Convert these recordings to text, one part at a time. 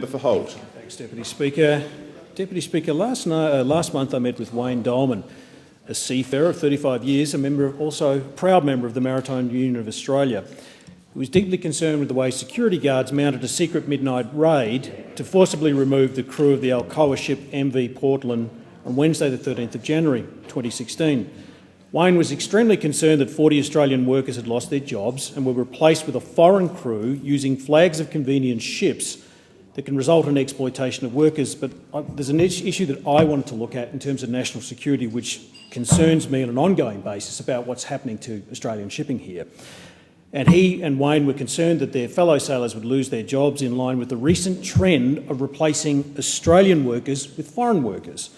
For Holt. Thanks, Deputy Speaker. Deputy Speaker, last month I met with Wayne Dolman, a seafarer of 35 years, also a proud member of the Maritime Union of Australia, who was deeply concerned with the way security guards mounted a secret midnight raid to forcibly remove the crew of the Alcoa ship MV Portland on Wednesday the 13th of January 2016. Wayne was extremely concerned that 40 Australian workers had lost their jobs and were replaced with a foreign crew using flags of convenience ships that can result in exploitation of workers. But there's an issue that I wanted to look at in terms of national security, which concerns me on an ongoing basis about what's happening to Australian shipping here. And he and Wayne were concerned that their fellow sailors would lose their jobs in line with the recent trend of replacing Australian workers with foreign workers.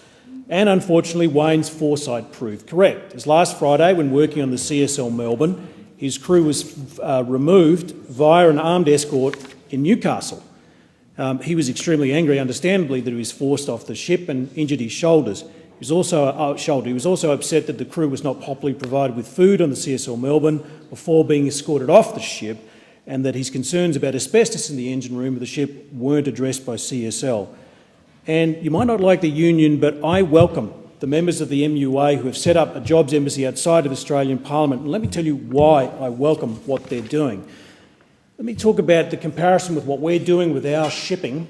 And unfortunately, Wayne's foresight proved correct, as last Friday, when working on the CSL Melbourne, his crew was removed via an armed escort in Newcastle. He was extremely angry, understandably, that he was forced off the ship and injured his shoulders. He was also upset that the crew was not properly provided with food on the CSL Melbourne before being escorted off the ship, and that his concerns about asbestos in the engine room of the ship weren't addressed by CSL. And you might not like the union, but I welcome the members of the MUA who have set up a jobs embassy outside of Australian Parliament. And let me tell you why I welcome what they're doing. Let me talk about the comparison with what we're doing with our shipping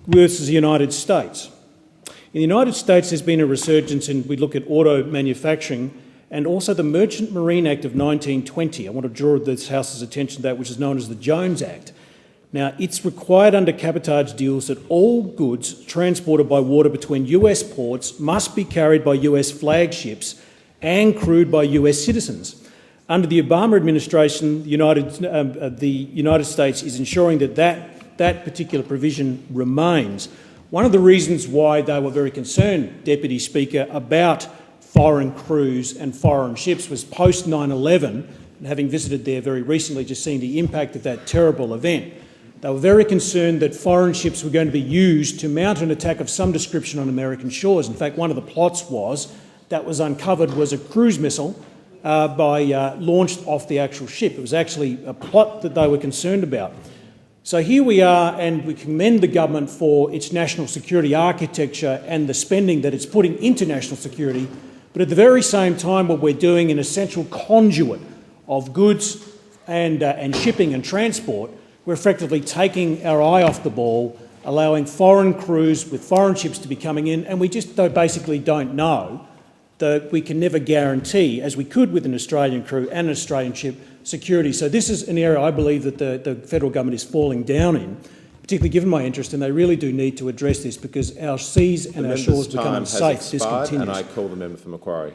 versus the United States. In the United States, there's been a resurgence in, we look at auto manufacturing, and also the Merchant Marine Act of 1920. I want to draw this House's attention to that, which is known as the Jones Act. Now, it's required under cabotage deals that all goods transported by water between US ports must be carried by US flagships and crewed by US citizens. Under the Obama administration, the United States is ensuring that particular provision remains. One of the reasons why they were very concerned, Deputy Speaker, about foreign crews and foreign ships was post 9/11, and having visited there very recently, just seeing the impact of that terrible event. They were very concerned that foreign ships were going to be used to mount an attack of some description on American shores. In fact, one of the plots that was uncovered was a cruise missile launched off the actual ship. It was actually a plot that they were concerned about. So here we are, and we commend the government for its national security architecture and the spending that it's putting into national security, but at the very same time what we're doing, an essential conduit of goods and shipping and transport, we're effectively taking our eye off the ball, allowing foreign crews with foreign ships to be coming in, and we just basically don't know. That we can never guarantee, as we could with an Australian crew and an Australian ship, security. So this is an area I believe that the federal government is falling down in, particularly given my interest, and they really do need to address this because our seas and our shores become unsafe. This continues. And I call the member for Macquarie.